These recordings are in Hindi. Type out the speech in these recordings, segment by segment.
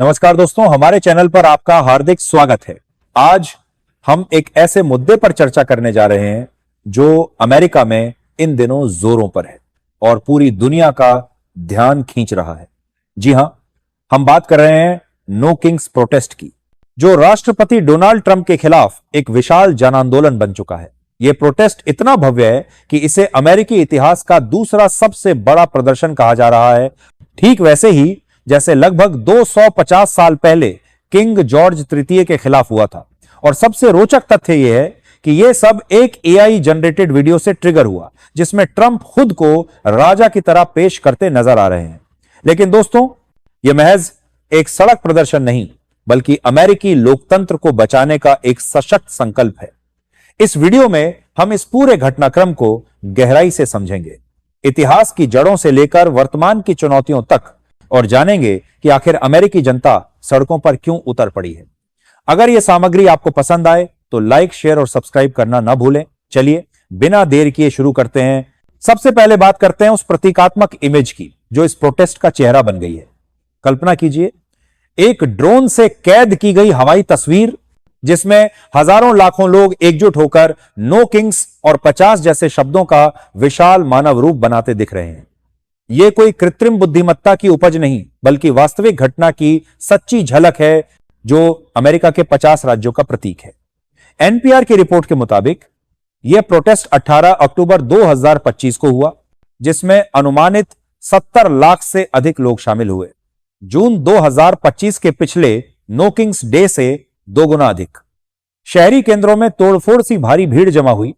नमस्कार दोस्तों, हमारे चैनल पर आपका हार्दिक स्वागत है। आज हम एक ऐसे मुद्दे पर चर्चा करने जा रहे हैं जो अमेरिका में इन दिनों जोरों पर है और पूरी दुनिया का ध्यान खींच रहा है। जी हां, हम बात कर रहे हैं नो किंग्स प्रोटेस्ट की, जो राष्ट्रपति डोनाल्ड ट्रंप के खिलाफ एक विशाल जन आंदोलन बन चुका है। यह प्रोटेस्ट इतना भव्य है कि इसे अमेरिकी इतिहास का दूसरा सबसे बड़ा प्रदर्शन कहा जा रहा है, ठीक वैसे ही जैसे लगभग 250 साल पहले किंग जॉर्ज तृतीय के खिलाफ हुआ था। और सबसे रोचक तथ्य यह है कि यह सब एक एआई जनरेटेड वीडियो से ट्रिगर हुआ, जिसमें ट्रंप खुद को राजा की तरह पेश करते नजर आ रहे हैं। लेकिन दोस्तों, यह महज एक सड़क प्रदर्शन नहीं, बल्कि अमेरिकी लोकतंत्र को बचाने का एक सशक्त संकल्प है। इस वीडियो में हम इस पूरे घटनाक्रम को गहराई से समझेंगे, इतिहास की जड़ों से लेकर वर्तमान की चुनौतियों तक, और जानेंगे कि आखिर अमेरिकी जनता सड़कों पर क्यों उतर पड़ी है। अगर यह सामग्री आपको पसंद आए तो लाइक, शेयर और सब्सक्राइब करना ना भूलें। चलिए बिना देर किए शुरू करते हैं। सबसे पहले बात करते हैं उस प्रतीकात्मक इमेज की जो इस प्रोटेस्ट का चेहरा बन गई है। कल्पना कीजिए, एक ड्रोन से कैद की गई हवाई तस्वीर जिसमें हजारों लाखों लोग एकजुट होकर नो किंग्स और 50 जैसे शब्दों का विशाल मानव रूप बनाते दिख रहे हैं। यह कोई कृत्रिम बुद्धिमत्ता की उपज नहीं, बल्कि वास्तविक घटना की सच्ची झलक है जो अमेरिका के 50 राज्यों का प्रतीक है। एनपीआर की रिपोर्ट के मुताबिक यह प्रोटेस्ट 18 अक्टूबर 2025 को हुआ, जिसमें अनुमानित 70 लाख से अधिक लोग शामिल हुए। जून 2025 के पिछले नो किंग्स डे से 2 गुना अधिक। शहरी केंद्रों में तोड़फोड़ सी भारी भीड़ जमा हुई,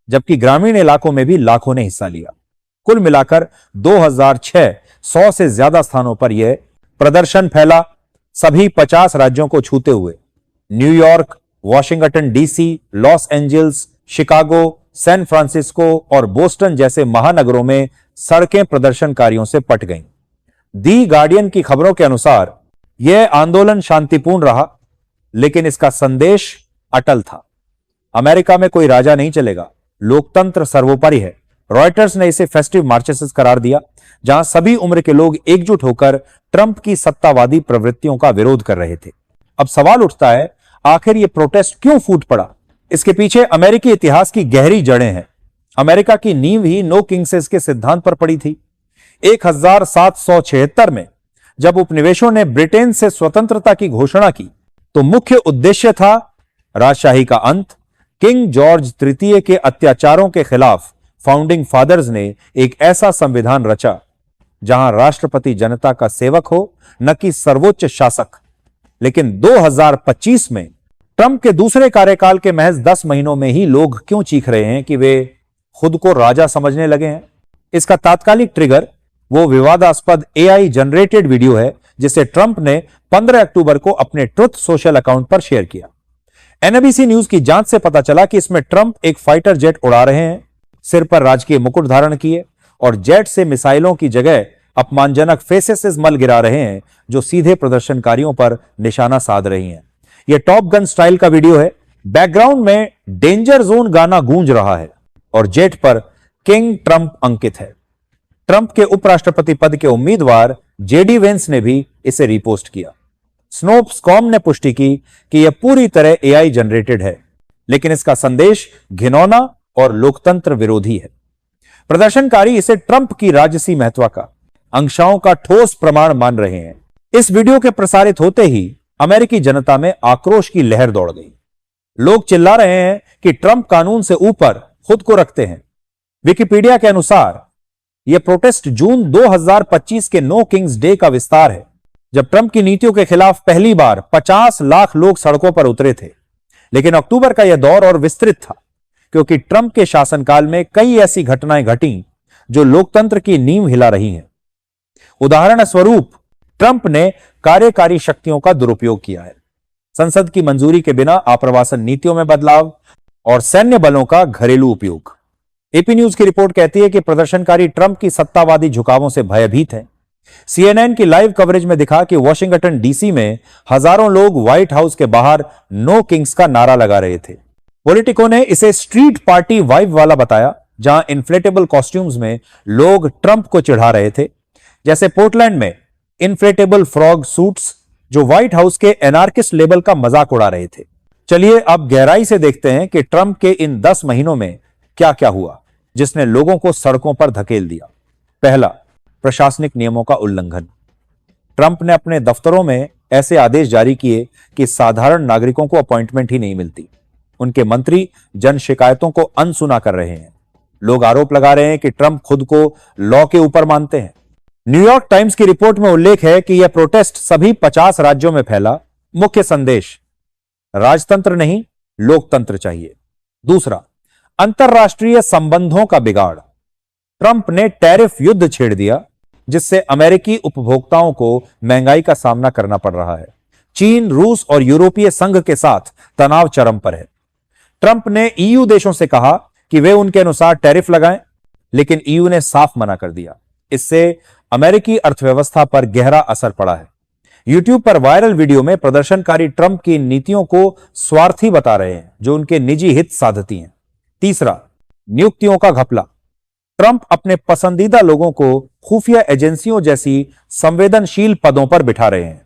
जबकि ग्रामीण इलाकों में भी लाखों ने हिस्सा लिया। कुल मिलाकर 2006 से ज्यादा स्थानों पर यह प्रदर्शन फैला, सभी 50 राज्यों को छूते हुए। New York, Washington DC, Los Angeles, Chicago, San Francisco और बोस्टन जैसे महानगरों में सड़कें प्रदर्शनकारियों से पट गईं। दी गार्डियन की खबरों के अनुसार यह आंदोलन शांतिपूर्ण रहा, लेकिन इसका संदेश अटल था। अमेरिका में कोई राजा नहीं चलेगा, लोकतंत्र सर्वोपरि है। रॉयटर्स ने इसे फेस्टिव मार्चेस करार दिया, जहां सभी उम्र के लोग एकजुट होकर ट्रंप की सत्तावादी प्रवृत्तियों का विरोध कर रहे थे। अब सवाल उठता है, आखिर यह प्रोटेस्ट क्यों फूट पड़ा? इसके पीछे अमेरिकी इतिहास की गहरी जड़ें हैं। अमेरिका की नींव ही नो किंग्स के सिद्धांत पर पड़ी थी। 1776 में जब उपनिवेशों ने ब्रिटेन से स्वतंत्रता की घोषणा की, तो मुख्य उद्देश्य था राजशाही का अंत। किंग जॉर्ज तृतीय के अत्याचारों के खिलाफ फाउंडिंग फादर्स ने एक ऐसा संविधान रचा जहां राष्ट्रपति जनता का सेवक हो, न कि सर्वोच्च शासक। लेकिन 2025 में ट्रंप के दूसरे कार्यकाल के महज 10 महीनों में ही लोग क्यों चीख रहे हैं कि वे खुद को राजा समझने लगे हैं? इसका तात्कालिक ट्रिगर वो विवादास्पद एआई जनरेटेड वीडियो है जिसे ट्रंप ने 15 अक्टूबर को अपने ट्रुथ सोशल अकाउंट पर शेयर किया। एनबीसी न्यूज की जांच से पता चला कि इसमें ट्रंप एक फाइटर जेट उड़ा रहे हैं, सिर पर राजकीय मुकुट धारण किए, और जेट से मिसाइलों की जगह अपमानजनक फेसेस मल गिरा रहे हैं जो सीधे प्रदर्शनकारियों पर निशाना साध रही हैं। यह टॉप गन स्टाइल का वीडियो है। बैकग्राउंड में डेंजर जोन गाना गूंज रहा है और जेट पर किंग ट्रंप अंकित है। ट्रंप के उपराष्ट्रपति पद के उम्मीदवार जेडी वेंस ने भी इसे रिपोस्ट किया। स्नोप्सकॉम ने पुष्टि की कि यह पूरी तरह एआई जनरेटेड है, लेकिन इसका संदेश घिनौना और लोकतंत्र विरोधी है। प्रदर्शनकारी इसे ट्रंप की राजसी महत्ता का, अंशाओं का ठोस प्रमाण मान रहे हैं। इस वीडियो के प्रसारित होते ही अमेरिकी जनता में आक्रोश की लहर दौड़ गई। लोग चिल्ला रहे हैं कि ट्रंप कानून से ऊपर खुद को रखते हैं। विकिपीडिया के अनुसार यह प्रोटेस्ट जून 2025 के नो किंग्स डे का विस्तार है, जब ट्रंप की नीतियों के खिलाफ पहली बार 50 लाख लोग सड़कों पर उतरे थे। लेकिन अक्टूबर का यह दौर और विस्तृत था, क्योंकि ट्रंप के शासनकाल में कई ऐसी घटनाएं घटी जो लोकतंत्र की नींव हिला रही हैं। उदाहरण स्वरूप, ट्रंप ने कार्यकारी शक्तियों का दुरुपयोग किया है, संसद की मंजूरी के बिना आप्रवासन नीतियों में बदलाव और सैन्य बलों का घरेलू उपयोग। एपी न्यूज की रिपोर्ट कहती है कि प्रदर्शनकारी ट्रंप की सत्तावादी झुकावों से भयभीत हैं। सीएनएन की लाइव कवरेज में दिखा कि वॉशिंगटन डीसी में हजारों लोग व्हाइट हाउस के बाहर नो किंग्स का नारा लगा रहे थे। पॉलिटिको ने इसे स्ट्रीट पार्टी वाइब वाला बताया, जहां इन्फ्लेटेबल कॉस्ट्यूम्स में लोग ट्रंप को चिढ़ा रहे थे। जैसे पोर्टलैंड में इन्फ्लेटेबल फ्रॉग सूट्स, जो व्हाइट हाउस के एनार्किस्ट लेबल का मजाक उड़ा रहे थे। चलिए अब गहराई से देखते हैं कि ट्रंप के इन 10 महीनों में क्या क्या हुआ जिसने लोगों को सड़कों पर धकेल दिया। पहला, प्रशासनिक नियमों का उल्लंघन। ट्रंप ने अपने दफ्तरों में ऐसे आदेश जारी किए कि साधारण नागरिकों को अपॉइंटमेंट ही नहीं मिलती। उनके मंत्री जन शिकायतों को अनसुना कर रहे हैं। लोग आरोप लगा रहे हैं कि ट्रंप खुद को लॉ के ऊपर मानते हैं। न्यूयॉर्क टाइम्स की रिपोर्ट में उल्लेख है कि यह प्रोटेस्ट सभी 50 राज्यों में फैला। मुख्य संदेश, राजतंत्र नहीं, लोकतंत्र चाहिए। दूसरा, अंतरराष्ट्रीय संबंधों का बिगाड़। ट्रंप ने टैरिफ युद्ध छेड़ दिया जिससे अमेरिकी उपभोक्ताओं को महंगाई का सामना करना पड़ रहा है। चीन, रूस और यूरोपीय संघ के साथ तनाव चरम पर है। ट्रंप ने ईयू देशों से कहा कि वे उनके अनुसार टैरिफ लगाएं, लेकिन ईयू ने साफ मना कर दिया। इससे अमेरिकी अर्थव्यवस्था पर गहरा असर पड़ा है। यूट्यूब पर वायरल वीडियो में प्रदर्शनकारी ट्रंप की नीतियों को स्वार्थी बता रहे हैं जो उनके निजी हित साधती हैं। तीसरा, नियुक्तियों का घपला। ट्रंप अपने पसंदीदा लोगों को खुफिया एजेंसियों जैसी संवेदनशील पदों पर बिठा रहे हैं।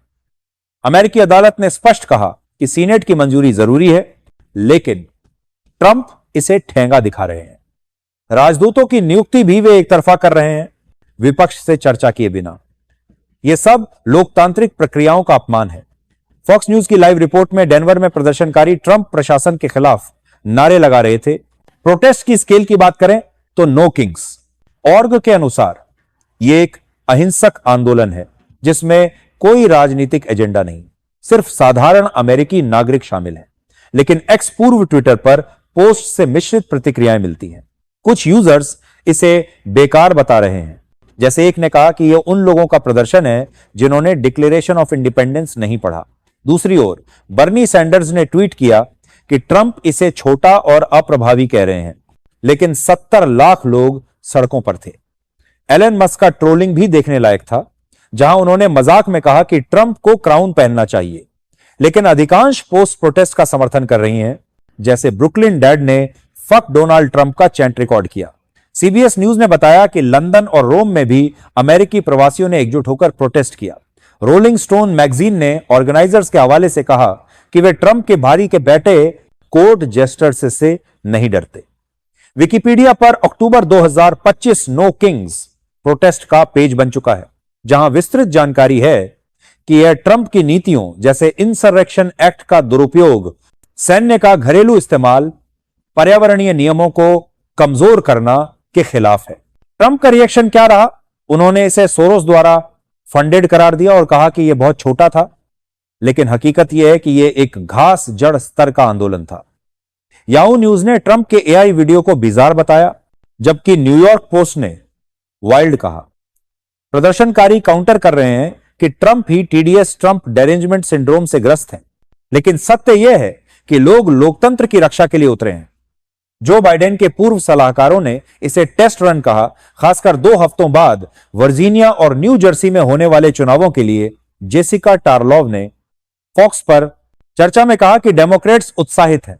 अमेरिकी अदालत ने स्पष्ट कहा कि सीनेट की मंजूरी जरूरी है, लेकिन ट्रंप इसे ठेंगा दिखा रहे हैं। राजदूतों की नियुक्ति भी वे एक तरफा कर रहे हैं, विपक्ष से चर्चा किए बिना। यह सब लोकतांत्रिक प्रक्रियाओं का अपमान है। फॉक्स न्यूज की लाइव रिपोर्ट में डेनवर में प्रदर्शनकारी ट्रंप प्रशासन के खिलाफ नारे लगा रहे थे। प्रोटेस्ट की स्केल की बात करें तो नो किंग्स ऑर्ग के अनुसार यह एक अहिंसक आंदोलन है जिसमें कोई राजनीतिक एजेंडा नहीं, सिर्फ साधारण अमेरिकी नागरिक शामिल हैं। लेकिन एक्स पूर्व ट्विटर पर पोस्ट से मिश्रित प्रतिक्रियाएं मिलती हैं। कुछ यूजर्स इसे बेकार बता रहे हैं। जैसे एक ने कहा कि यह उन लोगों का प्रदर्शन है जिन्होंने डिक्लेरेशन ऑफ इंडिपेंडेंस नहीं पढ़ा। दूसरी ओर बर्नी सैंडर्स ने ट्वीट किया कि ट्रंप इसे छोटा और अप्रभावी कह रहे हैं, लेकिन 70 लाख लोग सड़कों पर थे। एलन मस्क का ट्रोलिंग भी देखने लायक था, जहां उन्होंने मजाक में कहा कि ट्रंप को क्राउन पहनना चाहिए, लेकिन अधिकांश पोस्ट प्रोटेस्ट का समर्थन कर रही हैं। जैसे ब्रुकलिन डैड ने फक डोनाल्ड ट्रंप का चैंट रिकॉर्ड किया। सीबीएस न्यूज ने बताया कि लंदन और रोम में भी अमेरिकी प्रवासियों ने एकजुट होकर प्रोटेस्ट किया। रोलिंग स्टोन मैगजीन ने ऑर्गेनाइजर्स के हवाले से कहा कि वे ट्रंप के भारी के बेटे कोर्ट जेस्टर से नहीं डरते। विकिपीडिया पर अक्टूबर 2025 नो किंग्स प्रोटेस्ट का पेज बन चुका है, जहां विस्तृत जानकारी है कि यह ट्रंप की नीतियों जैसे इंसरेक्शन एक्ट का दुरुपयोग, सैन्य का घरेलू इस्तेमाल, पर्यावरणीय नियमों को कमजोर करना के खिलाफ है। ट्रंप का रिएक्शन क्या रहा? उन्होंने इसे सोरोस द्वारा फंडेड करार दिया और कहा कि यह बहुत छोटा था, लेकिन हकीकत यह है कि यह एक घास जड़ स्तर का आंदोलन था। याहू न्यूज ने ट्रंप के एआई वीडियो को बिजार बताया, जबकि न्यूयॉर्क पोस्ट ने वाइल्ड कहा। प्रदर्शनकारी काउंटर कर रहे हैं कि ट्रंप ही टीडीएस ट्रंप डेरेंजमेंट सिंड्रोम से ग्रस्त हैं, लेकिन सत्य यह है कि लोग लोकतंत्र की रक्षा के लिए उतरे हैं। जो बाइडेन के पूर्व सलाहकारों ने इसे टेस्ट रन कहा, खासकर 2 हफ्तों बाद वर्जीनिया और न्यू जर्सी में होने वाले चुनावों के लिए। जेसिका टार्लोव ने फॉक्स पर चर्चा में कहा कि डेमोक्रेट्स उत्साहित हैं,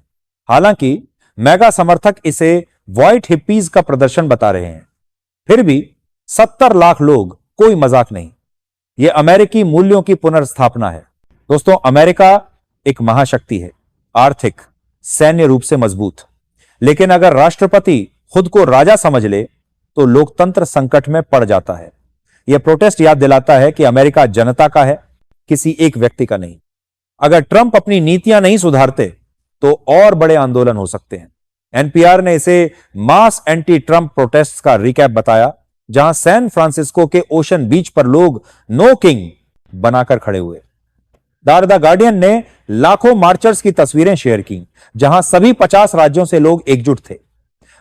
हालांकि मेगा समर्थक इसे व्हाइट हिप्पीज का प्रदर्शन बता रहे हैं। फिर भी 70 लाख लोग कोई मजाक नहीं। यह अमेरिकी मूल्यों की पुनर्स्थापना है। दोस्तों, अमेरिका एक महाशक्ति है, आर्थिक, सैन्य रूप से मजबूत, लेकिन अगर राष्ट्रपति खुद को राजा समझ ले तो लोकतंत्र संकट में पड़ जाता है। यह प्रोटेस्ट याद दिलाता है कि अमेरिका जनता का है, किसी एक व्यक्ति का नहीं। अगर ट्रंप अपनी नीतियां नहीं सुधारते तो और बड़े आंदोलन हो सकते हैं। एनपीआर ने इसे मास एंटी ट्रंप प्रोटेस्ट का रिकैप बताया, जहां सैन फ्रांसिस्को के ओशन बीच पर लोग नो किंग बनाकर खड़े हुए। द गार्डियन ने लाखों मार्चर्स की तस्वीरें शेयर की, जहां सभी 50 राज्यों से लोग एकजुट थे।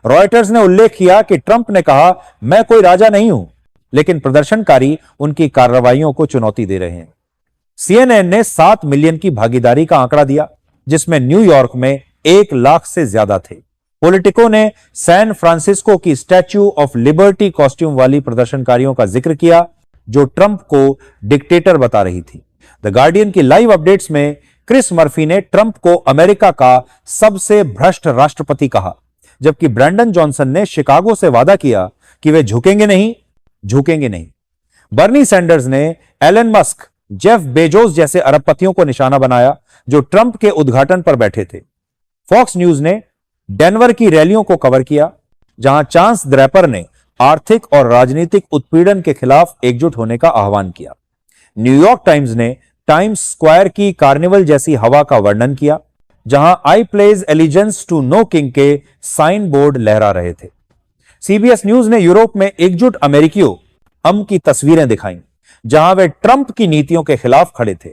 रॉयटर्स ने उल्लेख किया कि ट्रंप ने कहा, मैं कोई राजा नहीं हूं, लेकिन प्रदर्शनकारी उनकी कार्रवाइयों को चुनौती दे रहे हैं। सीएनएन ने 7 मिलियन की भागीदारी का आंकड़ा दिया, जिसमें न्यूयॉर्क में 1 लाख से ज्यादा थे। पॉलिटिको ने सैन फ्रांसिस्को की स्टैच्यू ऑफ लिबर्टी कॉस्ट्यूम वाली प्रदर्शनकारियों का जिक्र किया, जो ट्रंप को डिक्टेटर बता रही थी। द गार्डियन की लाइव अपडेट्स में क्रिस मर्फी ने ट्रंप को अमेरिका का सबसे भ्रष्ट राष्ट्रपति कहा, जबकि ब्रैंडन जॉनसन ने शिकागो से वादा किया कि वे झुकेंगे नहीं। बर्नी सैंडर्स ने एलन मस्क जेफ बेजोस जैसे अरबपतियों को निशाना बनाया जो ट्रंप के उद्घाटन पर बैठे थे। फॉक्स न्यूज ने डेनवर की रैलियों को कवर किया, जहां चांस द रैपर ने आर्थिक और राजनीतिक उत्पीड़न के खिलाफ एकजुट होने का आह्वान किया। न्यूयॉर्क टाइम्स ने टाइम्स स्क्वायर की कार्निवल जैसी हवा का वर्णन किया, जहां I pledge allegiance to no king के साइन बोर्ड लहरा रहे थे। सीबीएस न्यूज ने यूरोप में एकजुट अमेरिकियों की तस्वीरें दिखाई, जहां वे ट्रंप की नीतियों के खिलाफ खड़े थे।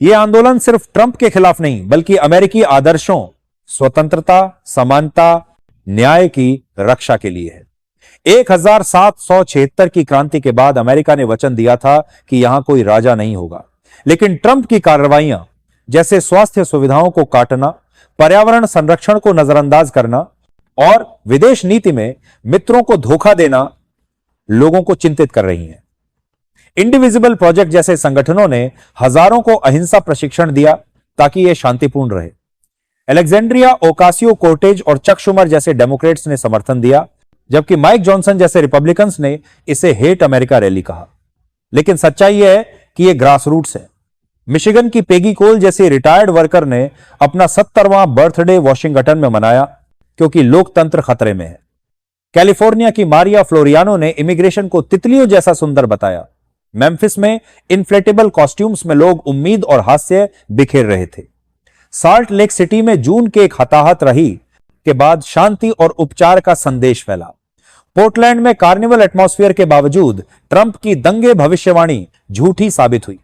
यह आंदोलन सिर्फ ट्रंप के खिलाफ नहीं, बल्कि अमेरिकी आदर्शों, स्वतंत्रता, समानता, न्याय की रक्षा के लिए है। 1776 की क्रांति के बाद अमेरिका ने वचन दिया था कि यहां कोई राजा नहीं होगा, लेकिन ट्रंप की कार्रवाइयां, जैसे स्वास्थ्य सुविधाओं को काटना, पर्यावरण संरक्षण को नजरअंदाज करना और विदेश नीति में मित्रों को धोखा देना, लोगों को चिंतित कर रही हैं। इंडिविजिबल प्रोजेक्ट जैसे संगठनों ने हजारों को अहिंसा प्रशिक्षण दिया ताकि यह शांतिपूर्ण रहे। अलेक्जेंड्रिया ओकासियो कोर्टेज और चक शुमर जैसे डेमोक्रेट्स ने समर्थन दिया, जबकि माइक जॉनसन जैसे रिपब्लिकन्स ने इसे हेट अमेरिका रैली कहा। लेकिन सच्चाई यह है कि यह ग्रास रूट्स है। मिशिगन की पेगी कोल जैसे रिटायर्ड वर्कर ने अपना 70वां बर्थडे वॉशिंगटन में मनाया क्योंकि लोकतंत्र खतरे में है। कैलिफोर्निया की मारिया फ्लोरियानो ने इमिग्रेशन को तितलियों जैसा सुंदर बताया। मेम्फिस में इन्फ्लेटेबल कॉस्ट्यूम्स में लोग उम्मीद और हास्य बिखेर रहे थे। साल्ट लेक सिटी में जून के एक हताहत रही के बाद शांति और उपचार का संदेश फैला। पोर्टलैंड में कार्निवल एटमॉस्फेयर के बावजूद ट्रंप की दंगे भविष्यवाणी झूठी साबित हुई।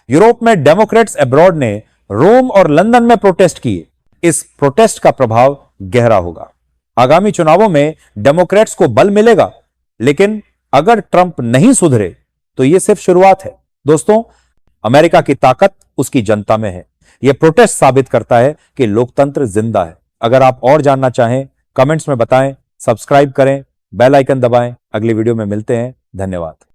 यूरोप में डेमोक्रेट्स अब्रॉड ने रोम और लंदन में प्रोटेस्ट किए। इस प्रोटेस्ट का प्रभाव गहरा होगा। आगामी चुनावों में डेमोक्रेट्स को बल मिलेगा, लेकिन अगर ट्रंप नहीं सुधरे तो यह सिर्फ शुरुआत है। दोस्तों, अमेरिका की ताकत उसकी जनता में है। यह प्रोटेस्ट साबित करता है कि लोकतंत्र जिंदा है। अगर आप और जानना चाहें, कमेंट्स में बताएं, सब्सक्राइब करें, बेल आइकन दबाएं। अगली वीडियो में मिलते हैं। धन्यवाद।